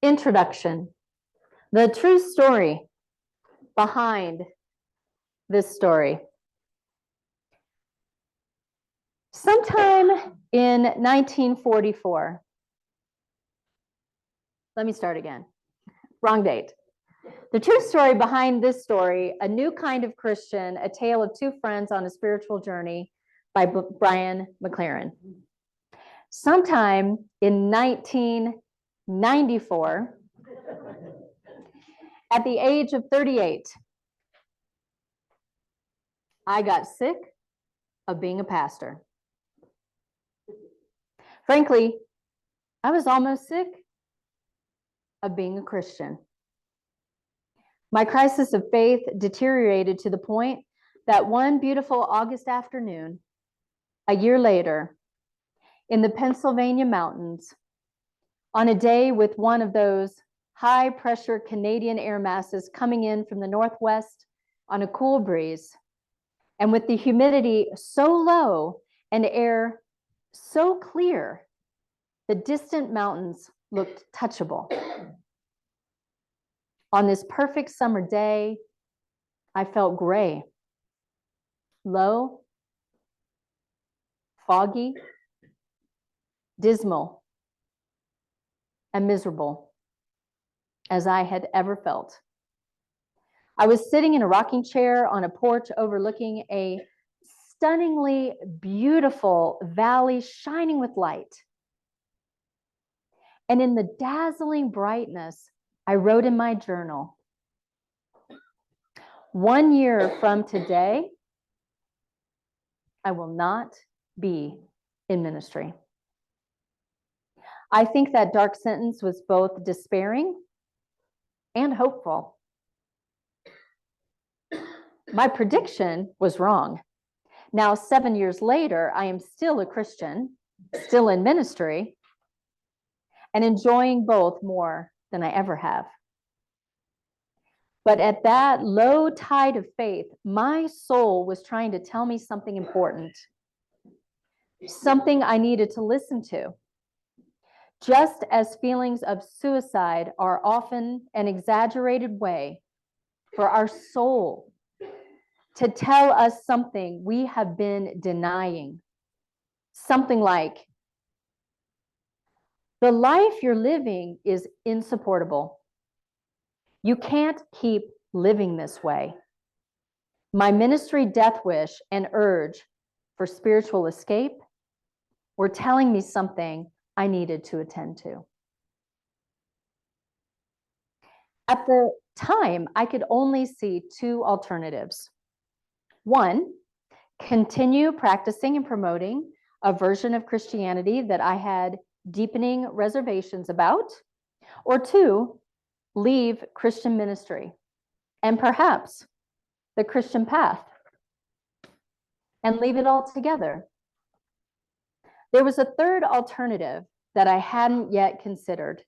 Introduction. The true story behind this story. Sometime in 1944, let me start again. Wrong date. The true story behind this story, A New Kind of Christian, A Tale of Two Friends on a Spiritual Journey by Brian McLaren. Sometime in 1994, at the age of 38, I got sick of being a pastor. Frankly, I was almost sick of being a Christian. My crisis of faith deteriorated to the point that one beautiful August afternoon, a year later, in the Pennsylvania mountains, on a day with one of those high-pressure Canadian air masses coming in from the northwest on a cool breeze, and with the humidity so low and air so clear, the distant mountains looked touchable. On this perfect summer day, I felt gray, low, foggy, dismal, and miserable as I had ever felt. I was sitting in a rocking chair on a porch overlooking a stunningly beautiful valley shining with light. And in the dazzling brightness, I wrote in my journal, 1 year from today, I will not be in ministry. I think that dark sentence was both despairing and hopeful. My prediction was wrong. Now, 7 years later, I am still a Christian, still in ministry, and enjoying both more than I ever have. But at that low tide of faith, my soul was trying to tell me something important, something I needed to listen to. Just as feelings of suicide are often an exaggerated way for our soul to tell us something we have been denying. Something like, the life you're living is insupportable. You can't keep living this way. My ministry death wish and urge for spiritual escape were telling me something I needed to attend to. At the time, I could only see two alternatives. One, continue practicing and promoting a version of Christianity that I had deepening reservations about, or two, leave Christian ministry and perhaps the Christian path and leave it all together. There was a third alternative that I hadn't yet considered.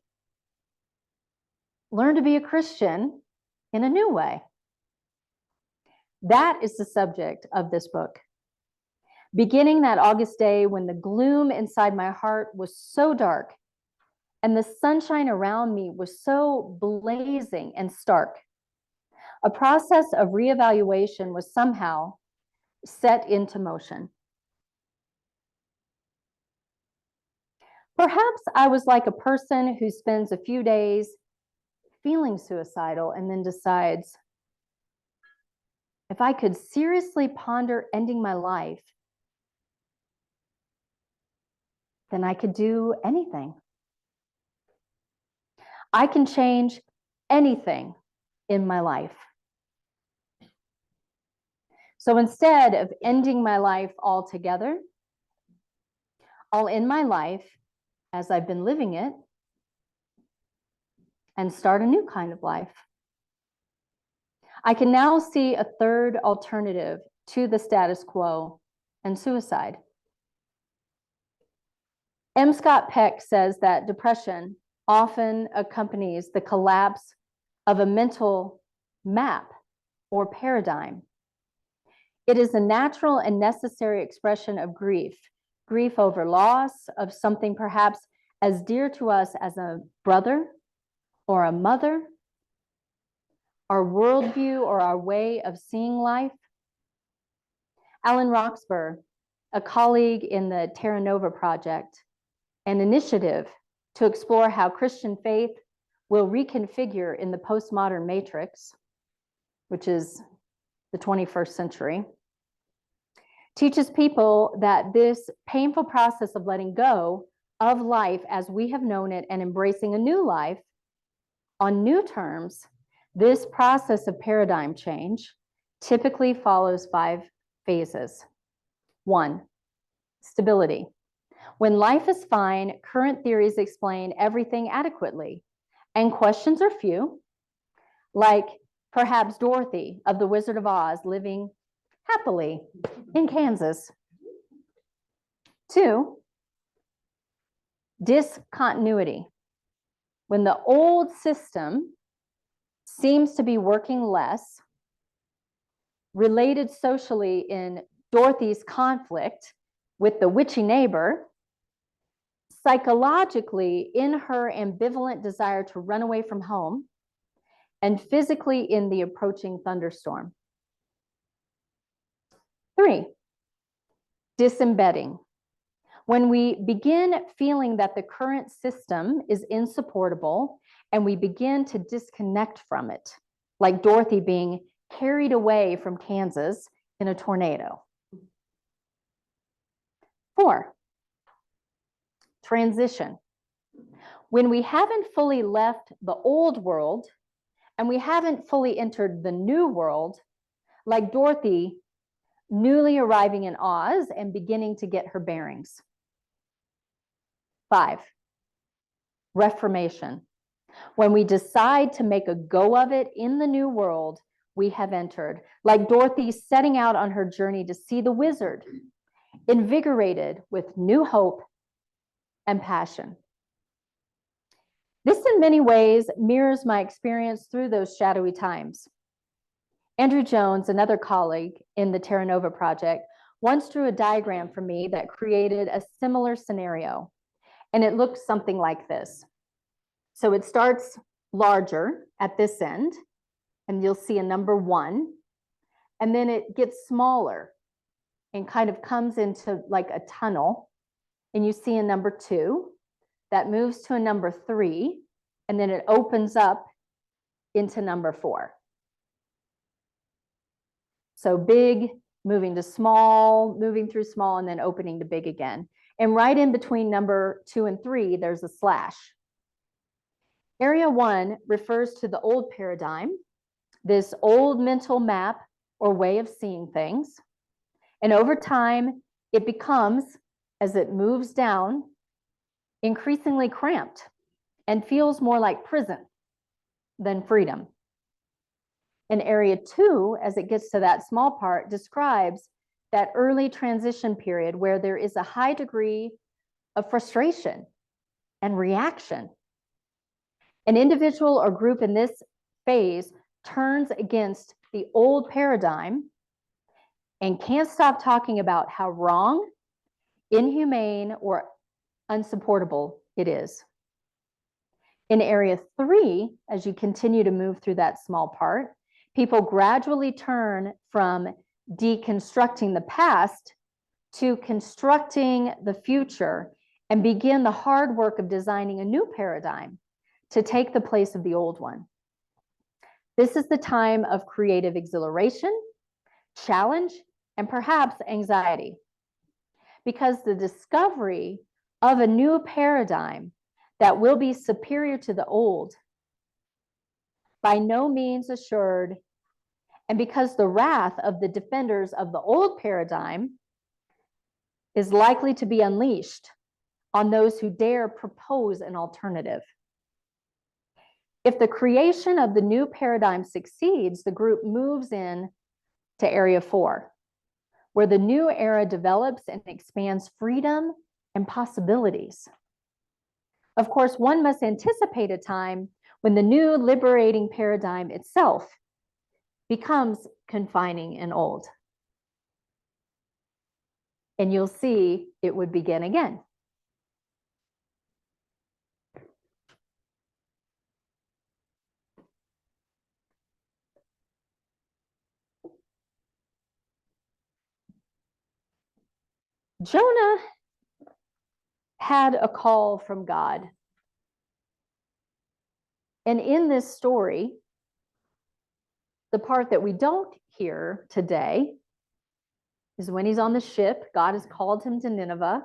Learn to be a Christian in a new way. That is the subject of this book. Beginning that August day when the gloom inside my heart was so dark and the sunshine around me was so blazing and stark, a process of reevaluation was somehow set into motion. Perhaps I was like a person who spends a few days feeling suicidal and then decides, if I could seriously ponder ending my life, then I could do anything. I can change anything in my life. So instead of ending my life altogether, I'll end my life as I've been living it and start a new kind of life. I can now see a third alternative to the status quo and suicide. M. Scott Peck says that depression often accompanies the collapse of a mental map, or paradigm. It is a natural and necessary expression of grief, grief over loss of something perhaps as dear to us as a brother or a mother, our worldview or our way of seeing life. Alan Roxburgh, a colleague in the Terra Nova Project, an initiative to explore how Christian faith will reconfigure in the postmodern matrix, which is the 21st century, teaches people that this painful process of letting go of life as we have known it and embracing a new life on new terms, this process of paradigm change typically follows 5 phases. 1, stability. When life is fine, current theories explain everything adequately, and questions are few, like perhaps Dorothy of The Wizard of Oz living happily in Kansas. 2, discontinuity. When the old system seems to be working less, related socially in Dorothy's conflict with the witchy neighbor, psychologically in her ambivalent desire to run away from home, and physically in the approaching thunderstorm. 3, disembedding. When we begin feeling that the current system is insupportable and we begin to disconnect from it, like Dorothy being carried away from Kansas in a tornado. 4, transition. When we haven't fully left the old world and we haven't fully entered the new world, like Dorothy newly arriving in Oz and beginning to get her bearings. 5, reformation. When we decide to make a go of it in the new world we have entered, like Dorothy setting out on her journey to see the wizard, invigorated with new hope and passion. This in many ways mirrors my experience through those shadowy times. Andrew Jones, another colleague in the Terra Nova Project, once drew a diagram for me that created a similar scenario, and it looked something like this. So it starts larger at this end, and you'll see a number 1, and then it gets smaller and kind of comes into like a tunnel, and you see a number 2 that moves to a number 3, and then it opens up into number 4. So big, moving to small, moving through small, and then opening to big again. And right in between number 2 and 3, there's a slash. Area 1 refers to the old paradigm, this old mental map or way of seeing things. And over time, it becomes, as it moves down, increasingly cramped and feels more like prison than freedom. And area 2, as it gets to that small part, describes that early transition period where there is a high degree of frustration and reaction. An individual or group in this phase turns against the old paradigm and can't stop talking about how wrong, inhumane, or unsupportable it is. In area 3, as you continue to move through that small part, people gradually turn from deconstructing the past to constructing the future and begin the hard work of designing a new paradigm to take the place of the old one. This is the time of creative exhilaration, challenge, and perhaps anxiety, because the discovery of a new paradigm that will be superior to the old by no means assured, and because the wrath of the defenders of the old paradigm is likely to be unleashed on those who dare propose an alternative. If the creation of the new paradigm succeeds, the group moves in to area 4, where the new era develops and expands freedom and possibilities. Of course, one must anticipate a time when the new liberating paradigm itself becomes confining and old. And you'll see it would begin again. Jonah had a call from God. And in this story, the part that we don't hear today is when he's on the ship. God has called him to Nineveh.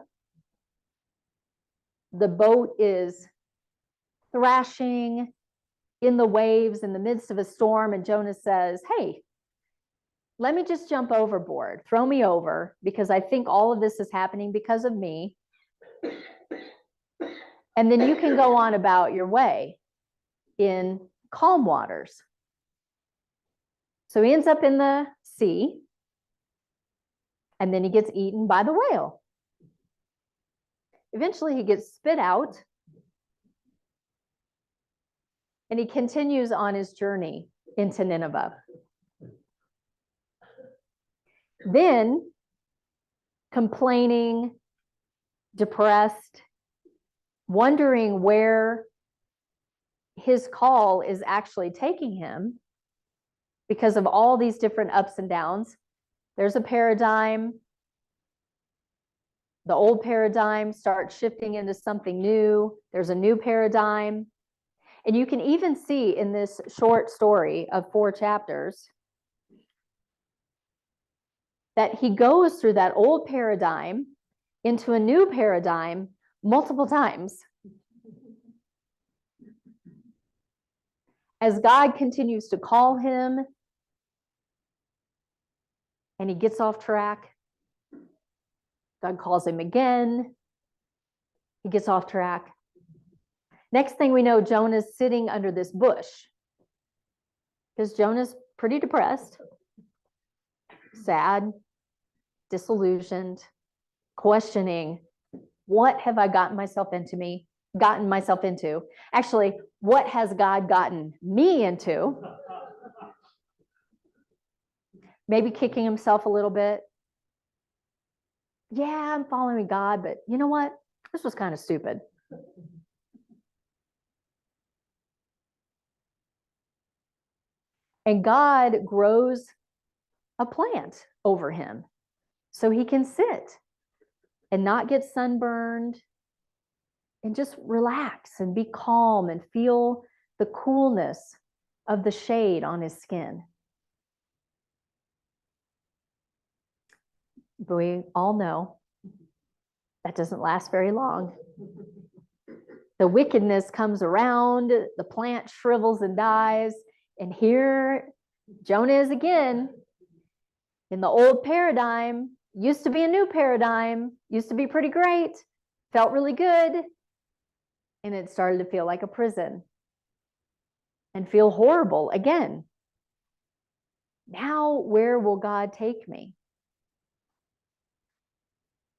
The boat is thrashing in the waves in the midst of a storm, and Jonah says, hey, let me just jump overboard. Throw me over, because I think all of this is happening because of me. And then you can go on about your way in calm waters. So he ends up in the sea, and then he gets eaten by the whale. Eventually he gets spit out, and he continues on his journey into Nineveh. Then, complaining, depressed, wondering where his call is actually taking him because of all these different ups and downs. There's a paradigm. The old paradigm starts shifting into something new. There's a new paradigm. And you can even see in this short story of 4 chapters that he goes through that old paradigm into a new paradigm multiple times. As God continues to call him and he gets off track, God calls him again, he gets off track. Next thing we know, Jonah's sitting under this bush because Jonah's pretty depressed, sad, disillusioned, questioning, what have I gotten myself into? Actually, what has God gotten me into? Maybe kicking himself a little bit. Yeah, I'm following God, but you know what? This was kind of stupid. And God grows a plant over him so he can sit and not get sunburned and just relax and be calm and feel the coolness of the shade on his skin. But we all know that doesn't last very long. The wickedness comes around, the plant shrivels and dies, and here Jonah is again in the old paradigm. Used to be a new paradigm, used to be pretty great, felt really good, and it started to feel like a prison and feel horrible again. Now, where will God take me?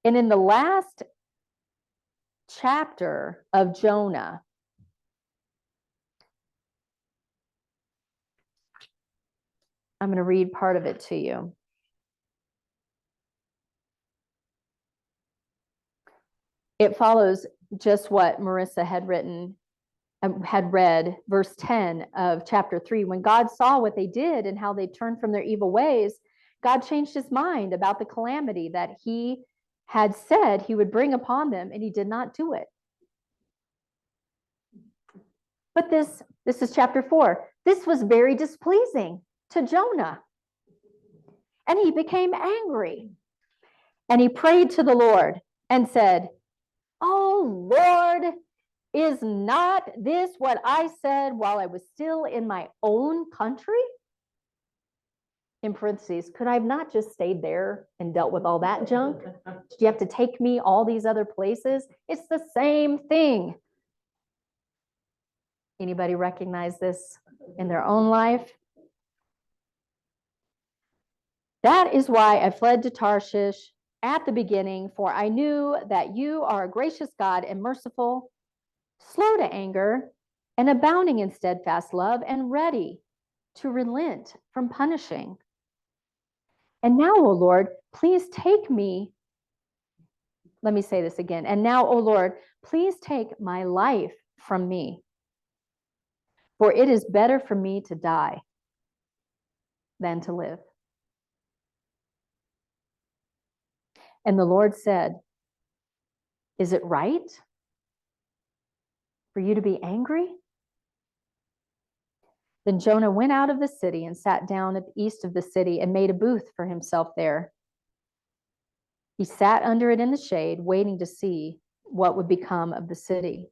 And in the last chapter of Jonah, I'm going to read part of it to you. It follows just what Marissa had read, verse 10 of chapter 3. When God saw what they did and how they turned from their evil ways, God changed his mind about the calamity that he had said he would bring upon them, and he did not do it. But this is chapter 4. This was very displeasing to Jonah, and he became angry, and he prayed to the Lord and said, "Oh Lord, is not this what I said while I was still in my own country?" In parentheses, could I have not just stayed there and dealt with all that junk? Do you have to take me all these other places? It's the same thing. Anybody recognize this in their own life? That is why I fled to Tarshish at the beginning, for I knew that you are a gracious God and merciful, slow to anger, and abounding in steadfast love, and ready to relent from punishing. And now, O Lord, please take me. Let me say this again. And now, O Lord, please take my life from me, for it is better for me to die than to live. And the Lord said, is it right for you to be angry? Then Jonah went out of the city and sat down at the east of the city and made a booth for himself there. He sat under it in the shade, waiting to see what would become of the city.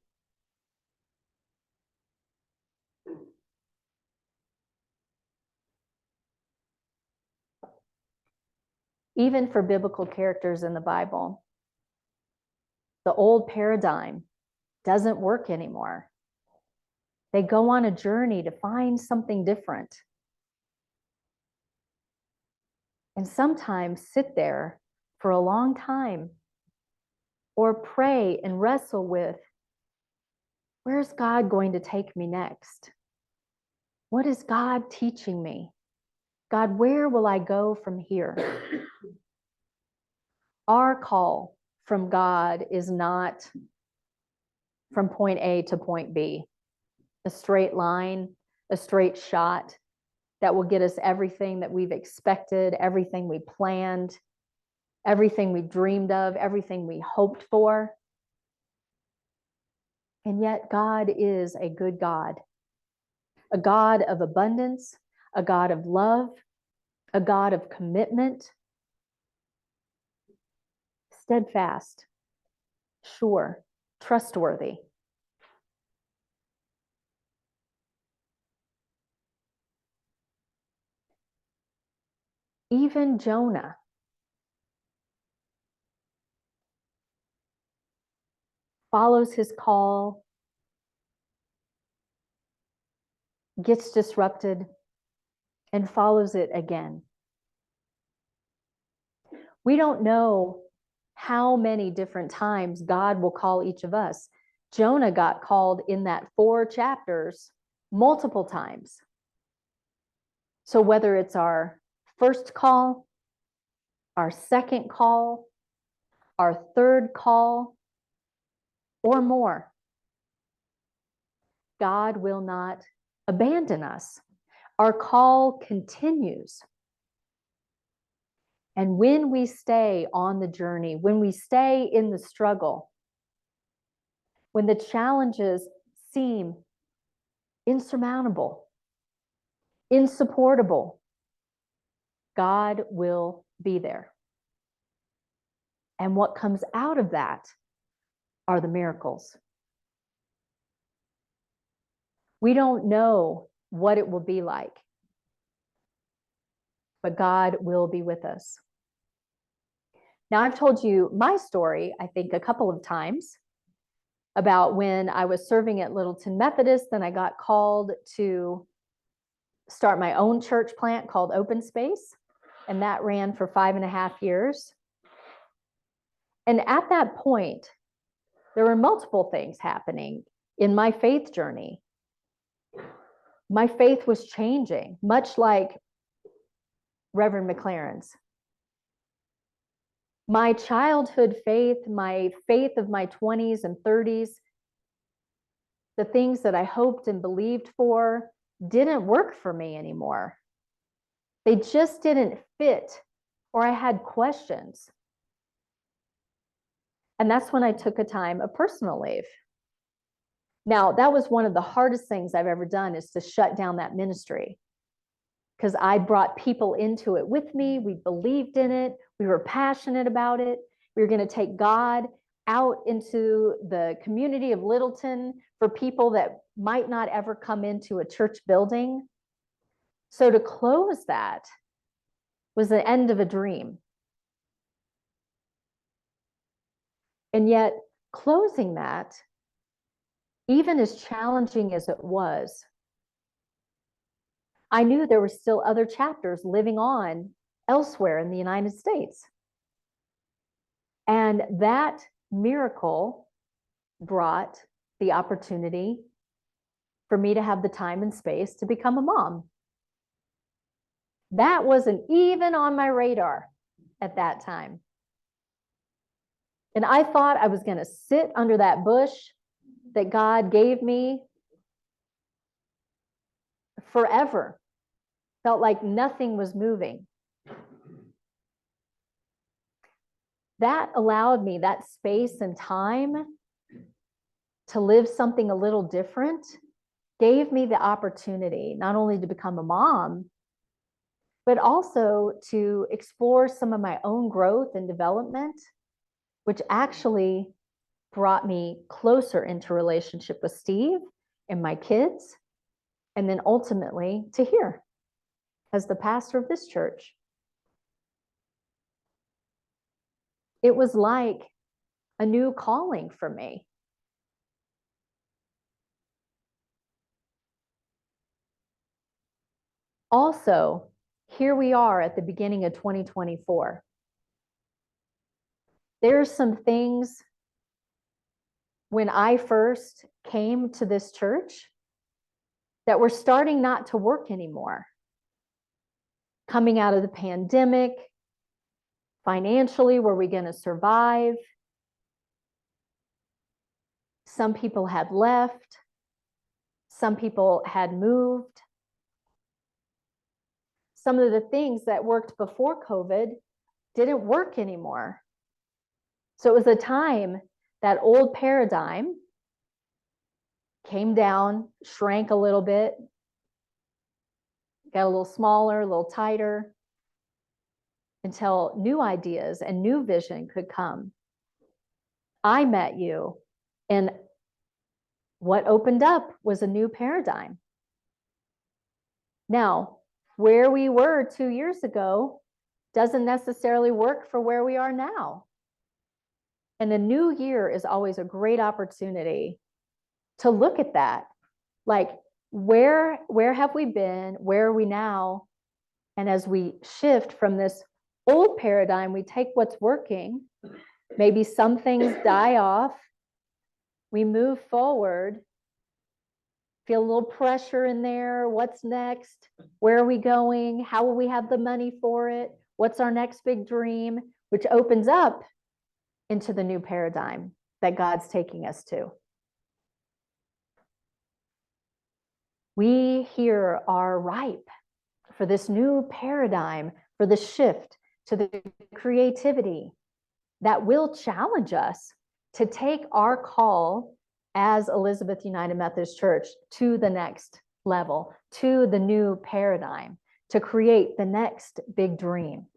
Even for biblical characters in the Bible, the old paradigm doesn't work anymore. They go on a journey to find something different. And sometimes sit there for a long time or pray and wrestle with, where's God going to take me next? What is God teaching me? God, where will I go from here? Our call from God is not from point A to point B, a straight line, a straight shot that will get us everything that we've expected, everything we planned, everything we dreamed of, everything we hoped for. And yet God is a good God, a God of abundance, a God of love, a God of commitment, steadfast, sure, trustworthy. Even Jonah follows his call, gets disrupted, and follows it again. We don't know how many different times God will call each of us. Jonah got called in that 4 chapters multiple times. So whether it's our first call, our second call, our third call, or more, God will not abandon us. Our call continues. And when we stay on the journey, when we stay in the struggle, when the challenges seem insurmountable, insupportable, God will be there. And what comes out of that are the miracles. We don't know what it will be like, but God will be with us. Now, I've told you my story, I think, a couple of times about when I was serving at Littleton Methodist, then I got called to start my own church plant called Open Space, and that ran for 5.5 years. And at that point, there were multiple things happening in my faith journey. My faith was changing, much like Reverend McLaren's. My childhood faith, my faith of my 20s and 30s, the things that I hoped and believed for didn't work for me anymore. They just didn't fit, or I had questions. And that's when I took a time of personal leave. Now, that was one of the hardest things I've ever done, is to shut down that ministry, because I brought people into it with me. We believed in it. We were passionate about it. We were going to take God out into the community of Littleton for people that might not ever come into a church building. So to close that was the end of a dream. And yet, closing that, even as challenging as it was, I knew there were still other chapters living on elsewhere in the United States. And that miracle brought the opportunity for me to have the time and space to become a mom. That wasn't even on my radar at that time. And I thought I was going to sit under that bush that God gave me forever. Felt like nothing was moving. That allowed me that space and time to live something a little different, gave me the opportunity not only to become a mom, but also to explore some of my own growth and development, which actually brought me closer into relationship with Steve and my kids, and then ultimately to here as the pastor of this church. It was like a new calling for me. Also, here we are at the beginning of 2024. There's some things when I first came to this church that were starting not to work anymore. Coming out of the pandemic, financially, were we going to survive? Some people had left. Some people had moved. Some of the things that worked before COVID didn't work anymore. So it was a time that old paradigm came down, shrank a little bit, got a little smaller, a little tighter, until new ideas and new vision could come. I met you, and what opened up was a new paradigm. Now, where we were 2 years ago doesn't necessarily work for where we are now. And the new year is always a great opportunity to look at that. Like, where have we been? Where are we now? And as we shift from this old paradigm, we take what's working. Maybe some things die off. We move forward. Feel a little pressure in there. What's next? Where are we going? How will we have the money for it? What's our next big dream? Which opens up into the new paradigm that God's taking us to. We here are ripe for this new paradigm, for the shift to the creativity that will challenge us to take our call as Elizabeth United Methodist Church to the next level, to the new paradigm, to create the next big dream.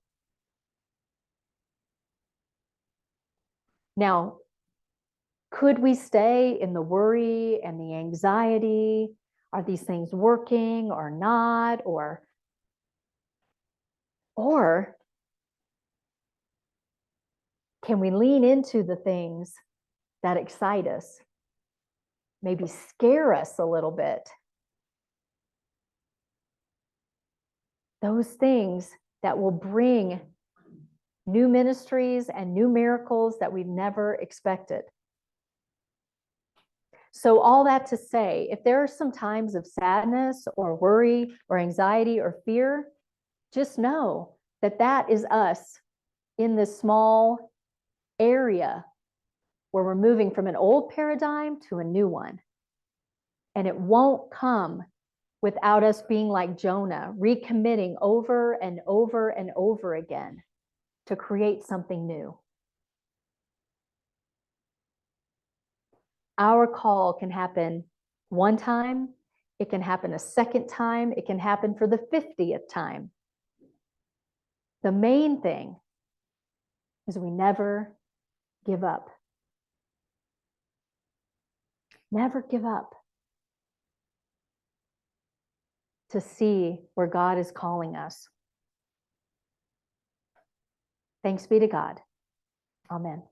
Now, could we stay in the worry and the anxiety? Are these things working or not? Or can we lean into the things that excite us, maybe scare us a little bit? Those things that will bring new ministries and new miracles that we've never expected. So all that to say, if there are some times of sadness or worry or anxiety or fear, just know that that is us in this small area where we're moving from an old paradigm to a new one. And it won't come without us being like Jonah, recommitting over and over and over again to create something new. Our call can happen one time, it can happen a second time, it can happen for the 50th time. The main thing is we never give up. Never give up to see where God is calling us. Thanks be to God. Amen.